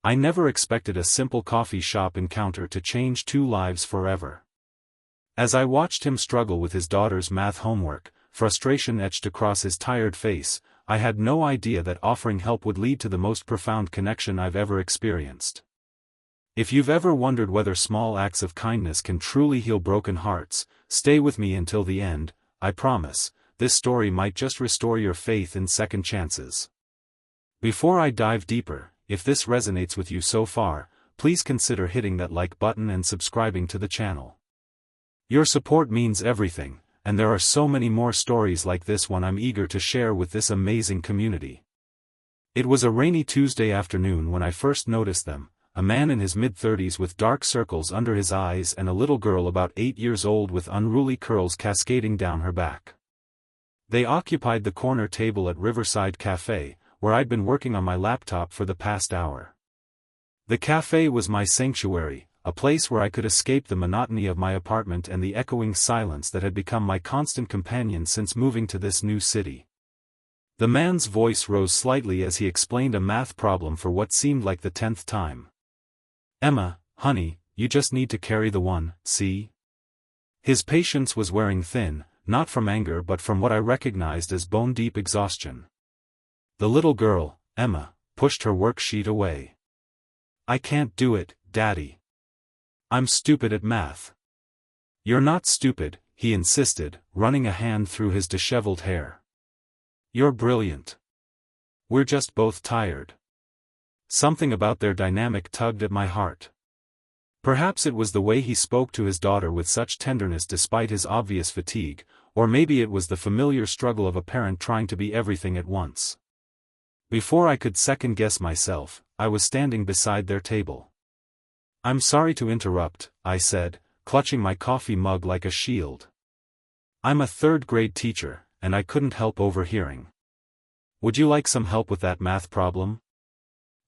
I never expected a simple coffee shop encounter to change two lives forever. As I watched him struggle with his daughter's math homework, frustration etched across his tired face, I had no idea that offering help would lead to the most profound connection I've ever experienced. If you've ever wondered whether small acts of kindness can truly heal broken hearts, stay with me until the end. I promise, this story might just restore your faith in second chances. Before I dive deeper, if this resonates with you so far, please consider hitting that like button and subscribing to the channel. Your support means everything, and there are so many more stories like this one I'm eager to share with this amazing community. It was a rainy Tuesday afternoon when I first noticed them, a man in his mid-30s with dark circles under his eyes and a little girl about 8 years old with unruly curls cascading down her back. They occupied the corner table at Riverside Café, where I'd been working on my laptop for the past hour. The café was my sanctuary, a place where I could escape the monotony of my apartment and the echoing silence that had become my constant companion since moving to this new city. The man's voice rose slightly as he explained a math problem for what seemed like the 10th time. "Emma, honey, you just need to carry the one, see?" His patience was wearing thin, not from anger but from what I recognized as bone-deep exhaustion. The little girl, Emma, pushed her worksheet away. "I can't do it, Daddy. I'm stupid at math." "You're not stupid," he insisted, running a hand through his disheveled hair. "You're brilliant. We're just both tired." Something about their dynamic tugged at my heart. Perhaps it was the way he spoke to his daughter with such tenderness despite his obvious fatigue, or maybe it was the familiar struggle of a parent trying to be everything at once. Before I could second-guess myself, I was standing beside their table. "I'm sorry to interrupt," I said, clutching my coffee mug like a shield. "I'm a third-grade teacher, and I couldn't help overhearing. Would you like some help with that math problem?"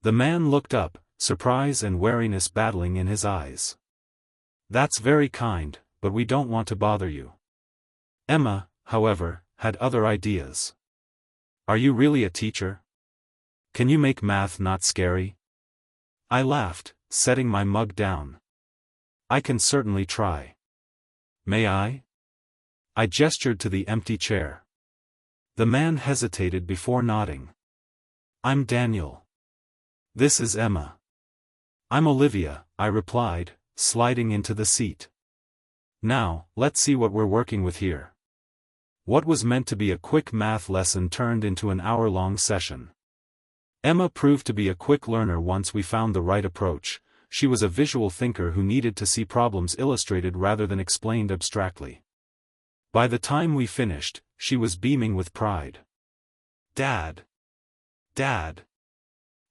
The man looked up, surprise and wariness battling in his eyes. "That's very kind, but we don't want to bother you." Emma, however, had other ideas. "Are you really a teacher? Can you make math not scary?" I laughed, setting my mug down. "I can certainly try. May I?" I gestured to the empty chair. The man hesitated before nodding. "I'm Daniel. This is Emma." "I'm Olivia," I replied, sliding into the seat. "Now, let's see what we're working with here." What was meant to be a quick math lesson turned into an hour-long session. Emma proved to be a quick learner once we found the right approach. She was a visual thinker who needed to see problems illustrated rather than explained abstractly. By the time we finished, she was beaming with pride. "Dad! Dad!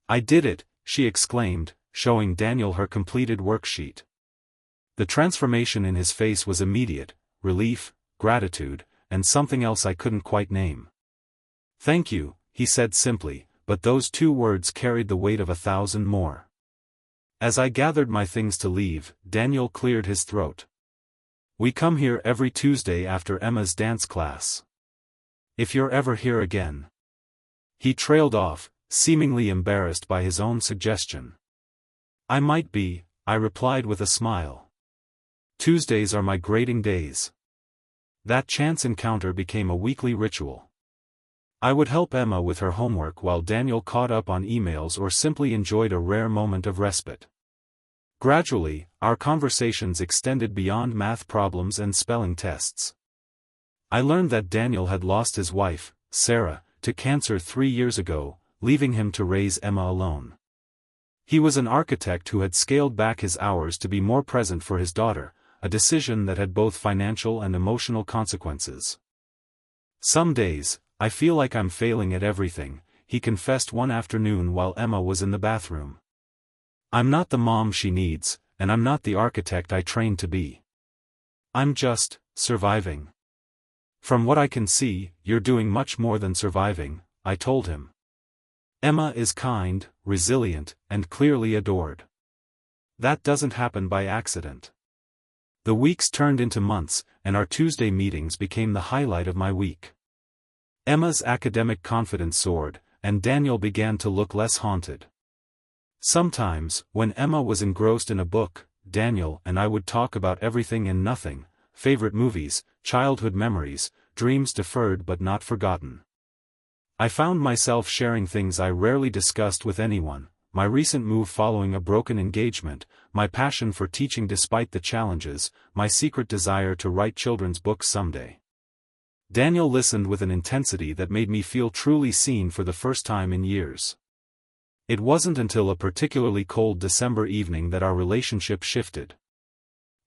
I did it," she exclaimed, showing Daniel her completed worksheet. The transformation in his face was immediate: relief, gratitude, and something else I couldn't quite name. "Thank you," he said simply, but those two words carried the weight of 1,000 more. As I gathered my things to leave, Daniel cleared his throat. "We come here every Tuesday after Emma's dance class. If you're ever here again." He trailed off, seemingly embarrassed by his own suggestion. "I might be," I replied with a smile. "Tuesdays are my grading days." That chance encounter became a weekly ritual. I would help Emma with her homework while Daniel caught up on emails or simply enjoyed a rare moment of respite. Gradually, our conversations extended beyond math problems and spelling tests. I learned that Daniel had lost his wife, Sarah, to cancer 3 years ago, leaving him to raise Emma alone. He was an architect who had scaled back his hours to be more present for his daughter, a decision that had both financial and emotional consequences. "Some days, I feel like I'm failing at everything," he confessed one afternoon while Emma was in the bathroom. "I'm not the mom she needs, and I'm not the architect I trained to be. I'm just surviving." "From what I can see, you're doing much more than surviving," I told him. "Emma is kind, resilient, and clearly adored. That doesn't happen by accident." The weeks turned into months, and our Tuesday meetings became the highlight of my week. Emma's academic confidence soared, and Daniel began to look less haunted. Sometimes, when Emma was engrossed in a book, Daniel and I would talk about everything and nothing, favorite movies, childhood memories, dreams deferred but not forgotten. I found myself sharing things I rarely discussed with anyone, my recent move following a broken engagement, my passion for teaching despite the challenges, my secret desire to write children's books someday. Daniel listened with an intensity that made me feel truly seen for the first time in years. It wasn't until a particularly cold December evening that our relationship shifted.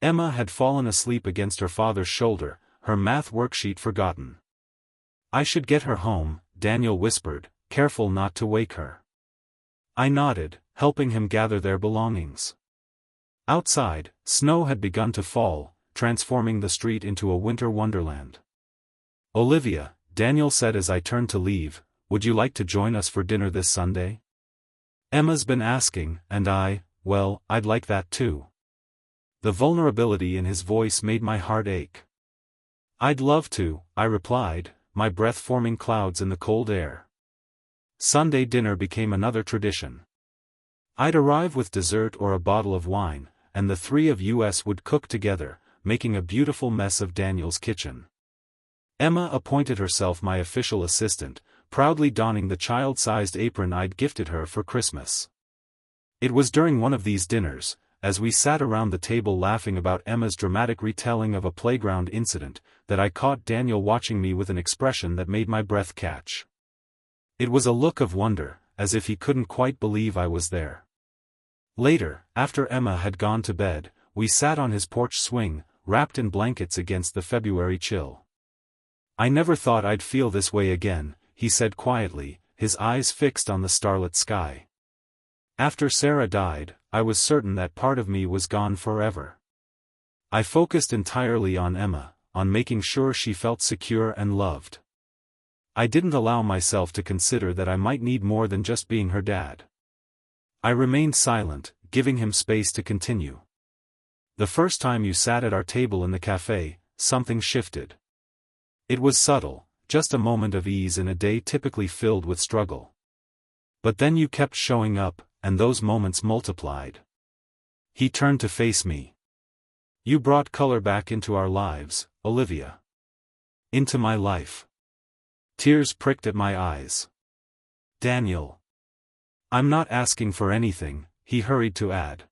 Emma had fallen asleep against her father's shoulder, her math worksheet forgotten. "I should get her home," Daniel whispered, careful not to wake her. I nodded, helping him gather their belongings. Outside, snow had begun to fall, transforming the street into a winter wonderland. "Olivia," Daniel said as I turned to leave, "would you like to join us for dinner this Sunday?" "Emma's been asking, and well, I'd like that too." The vulnerability in his voice made my heart ache. "I'd love to," I replied, my breath forming clouds in the cold air. Sunday dinner became another tradition. I'd arrive with dessert or a bottle of wine, and the three of us would cook together, making a beautiful mess of Daniel's kitchen. Emma appointed herself my official assistant, proudly donning the child-sized apron I'd gifted her for Christmas. It was during one of these dinners, as we sat around the table laughing about Emma's dramatic retelling of a playground incident, that I caught Daniel watching me with an expression that made my breath catch. It was a look of wonder, as if he couldn't quite believe I was there. Later, after Emma had gone to bed, we sat on his porch swing, wrapped in blankets against the February chill. "I never thought I'd feel this way again," he said quietly, his eyes fixed on the starlit sky. "After Sarah died, I was certain that part of me was gone forever. I focused entirely on Emma, on making sure she felt secure and loved. I didn't allow myself to consider that I might need more than just being her dad." I remained silent, giving him space to continue. "The first time you sat at our table in the café, something shifted. It was subtle, just a moment of ease in a day typically filled with struggle. But then you kept showing up, and those moments multiplied." He turned to face me. "You brought color back into our lives, Olivia. Into my life." Tears pricked at my eyes. "Daniel. I'm not asking for anything," he hurried to add.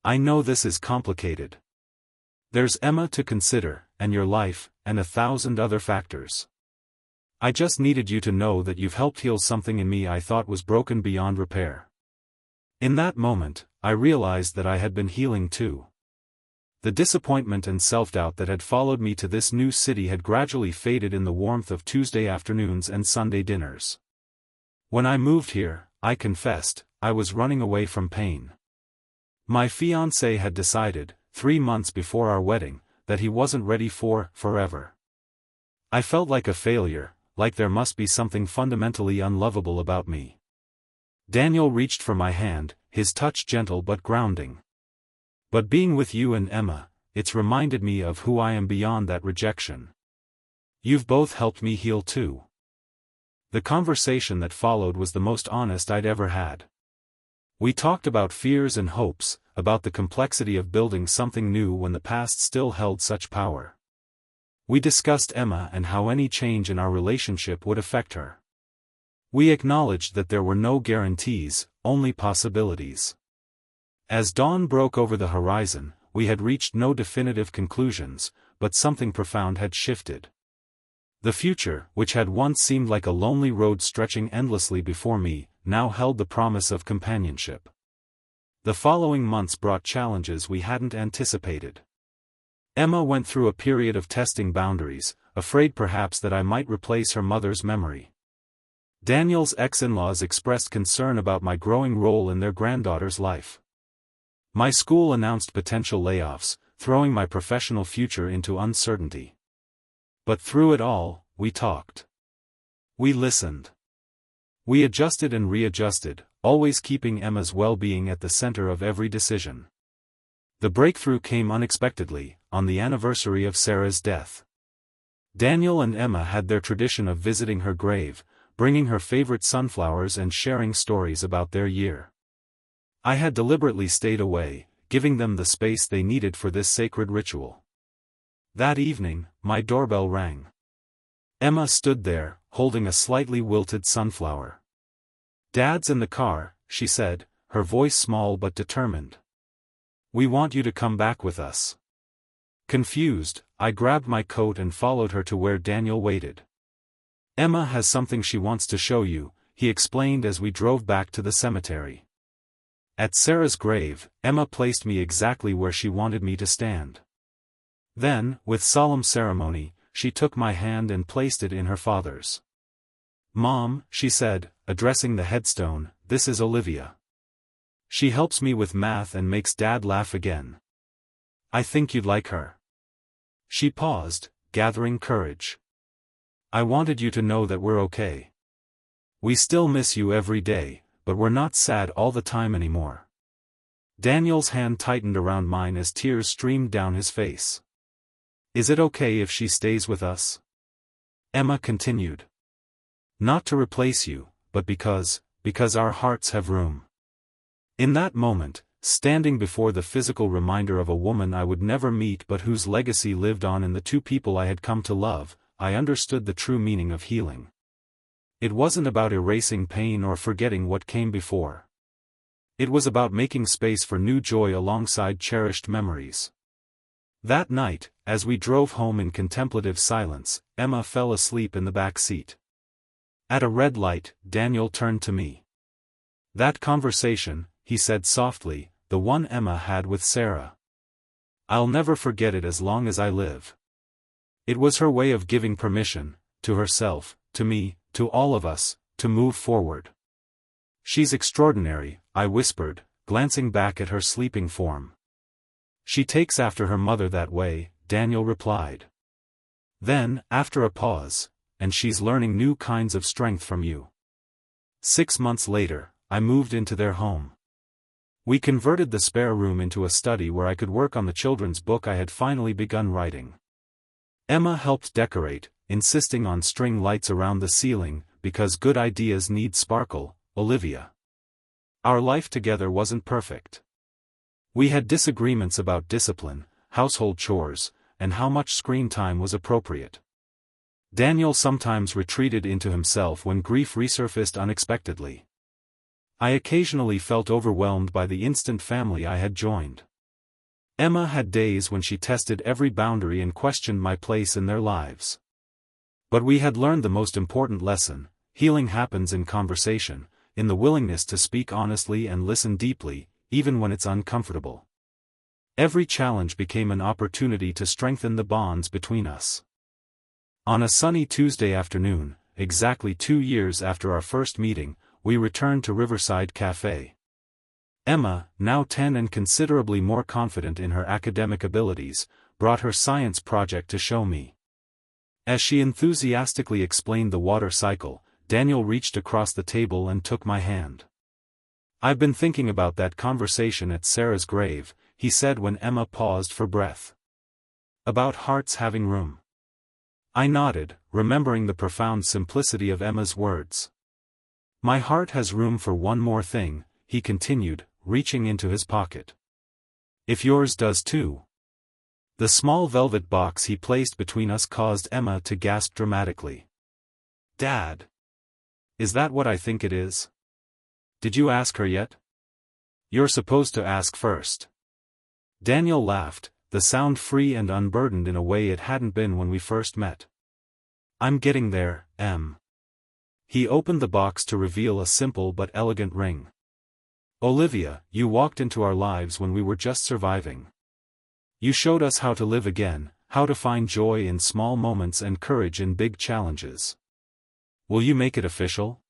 "I know this is complicated. There's Emma to consider, and your life, and 1,000 other factors. I just needed you to know that you've helped heal something in me I thought was broken beyond repair." In that moment, I realized that I had been healing too. The disappointment and self-doubt that had followed me to this new city had gradually faded in the warmth of Tuesday afternoons and Sunday dinners. When I moved here, I confessed, I was running away from pain. My fiancé had decided, 3 months before our wedding, that he wasn't ready for forever. I felt like a failure, like there must be something fundamentally unlovable about me. Daniel reached for my hand, his touch gentle but grounding. "But being with you and Emma, it's reminded me of who I am beyond that rejection. You've both helped me heal too." The conversation that followed was the most honest I'd ever had. We talked about fears and hopes, about the complexity of building something new when the past still held such power. We discussed Emma and how any change in our relationship would affect her. We acknowledged that there were no guarantees, only possibilities. As dawn broke over the horizon, we had reached no definitive conclusions, but something profound had shifted. The future, which had once seemed like a lonely road stretching endlessly before me, now held the promise of companionship. The following months brought challenges we hadn't anticipated. Emma went through a period of testing boundaries, afraid perhaps that I might replace her mother's memory. Daniel's ex-in-laws expressed concern about my growing role in their granddaughter's life. My school announced potential layoffs, throwing my professional future into uncertainty. But through it all, we talked. We listened. We adjusted and readjusted, always keeping Emma's well-being at the center of every decision. The breakthrough came unexpectedly, on the anniversary of Sarah's death. Daniel and Emma had their tradition of visiting her grave, bringing her favorite sunflowers and sharing stories about their year. I had deliberately stayed away, giving them the space they needed for this sacred ritual. That evening, my doorbell rang. Emma stood there, holding a slightly wilted sunflower. "Dad's in the car," she said, her voice small but determined. "We want you to come back with us." Confused, I grabbed my coat and followed her to where Daniel waited. "Emma has something she wants to show you," he explained as we drove back to the cemetery. At Sarah's grave, Emma placed me exactly where she wanted me to stand. Then, with solemn ceremony, she took my hand and placed it in her father's. "Mom," she said, addressing the headstone, "this is Olivia. She helps me with math and makes Dad laugh again. I think you'd like her." She paused, gathering courage. "I wanted you to know that we're okay. We still miss you every day, but we're not sad all the time anymore." Daniel's hand tightened around mine as tears streamed down his face. "Is it okay if she stays with us?" Emma continued. "Not to replace you, but because our hearts have room." In that moment, standing before the physical reminder of a woman I would never meet but whose legacy lived on in the two people I had come to love, I understood the true meaning of healing. It wasn't about erasing pain or forgetting what came before. It was about making space for new joy alongside cherished memories. That night, as we drove home in contemplative silence, Emma fell asleep in the back seat. At a red light, Daniel turned to me. "That conversation," he said softly, "the one Emma had with Sarah. I'll never forget it as long as I live. It was her way of giving permission, to herself, to me, to all of us, to move forward." "She's extraordinary," I whispered, glancing back at her sleeping form. "She takes after her mother that way," Daniel replied. Then, after a pause, "and she's learning new kinds of strength from you." 6 months later, I moved into their home. We converted the spare room into a study where I could work on the children's book I had finally begun writing. Emma helped decorate, insisting on string lights around the ceiling, because good ideas need sparkle, Olivia. Our life together wasn't perfect. We had disagreements about discipline, household chores, and how much screen time was appropriate. Daniel sometimes retreated into himself when grief resurfaced unexpectedly. I occasionally felt overwhelmed by the instant family I had joined. Emma had days when she tested every boundary and questioned my place in their lives. But we had learned the most important lesson: healing happens in conversation, in the willingness to speak honestly and listen deeply, even when it's uncomfortable. Every challenge became an opportunity to strengthen the bonds between us. On a sunny Tuesday afternoon, exactly 2 years after our first meeting, we returned to Riverside Café. Emma, now 10 and considerably more confident in her academic abilities, brought her science project to show me. As she enthusiastically explained the water cycle, Daniel reached across the table and took my hand. "I've been thinking about that conversation at Sarah's grave," he said when Emma paused for breath. "About hearts having room." I nodded, remembering the profound simplicity of Emma's words. "My heart has room for one more thing," he continued, reaching into his pocket. "If yours does too." The small velvet box he placed between us caused Emma to gasp dramatically. "Dad! Is that what I think it is? Did you ask her yet?" "You're supposed to ask first." Daniel laughed, the sound free and unburdened in a way it hadn't been when we first met. "I'm getting there, Em." He opened the box to reveal a simple but elegant ring. "Olivia, you walked into our lives when we were just surviving. You showed us how to live again, how to find joy in small moments and courage in big challenges. Will you make it official?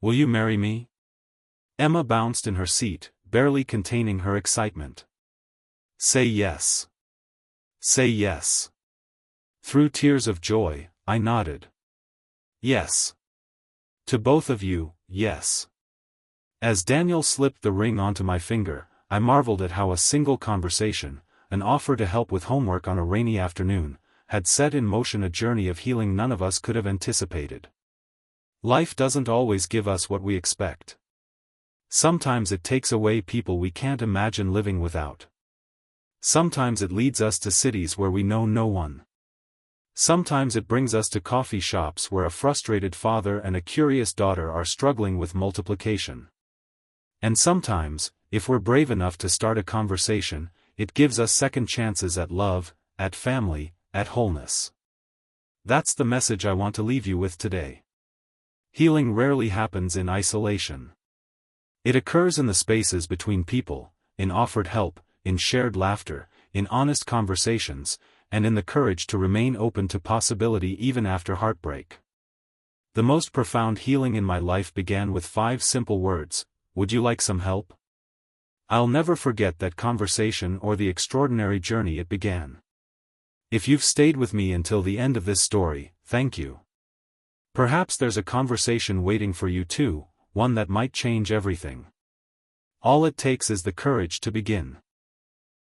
Will you marry me?" Emma bounced in her seat, barely containing her excitement. "Say yes. Say yes." Through tears of joy, I nodded. "Yes. To both of you, yes." As Daniel slipped the ring onto my finger, I marveled at how a single conversation, an offer to help with homework on a rainy afternoon, had set in motion a journey of healing none of us could have anticipated. Life doesn't always give us what we expect. Sometimes it takes away people we can't imagine living without. Sometimes it leads us to cities where we know no one. Sometimes it brings us to coffee shops where a frustrated father and a curious daughter are struggling with multiplication. And sometimes, if we're brave enough to start a conversation, it gives us second chances at love, at family, at wholeness. That's the message I want to leave you with today. Healing rarely happens in isolation. It occurs in the spaces between people, in offered help, in shared laughter, in honest conversations, and in the courage to remain open to possibility even after heartbreak. The most profound healing in my life began with 5 simple words: "Would you like some help?" I'll never forget that conversation or the extraordinary journey it began. If you've stayed with me until the end of this story, thank you. Perhaps there's a conversation waiting for you too, one that might change everything. All it takes is the courage to begin.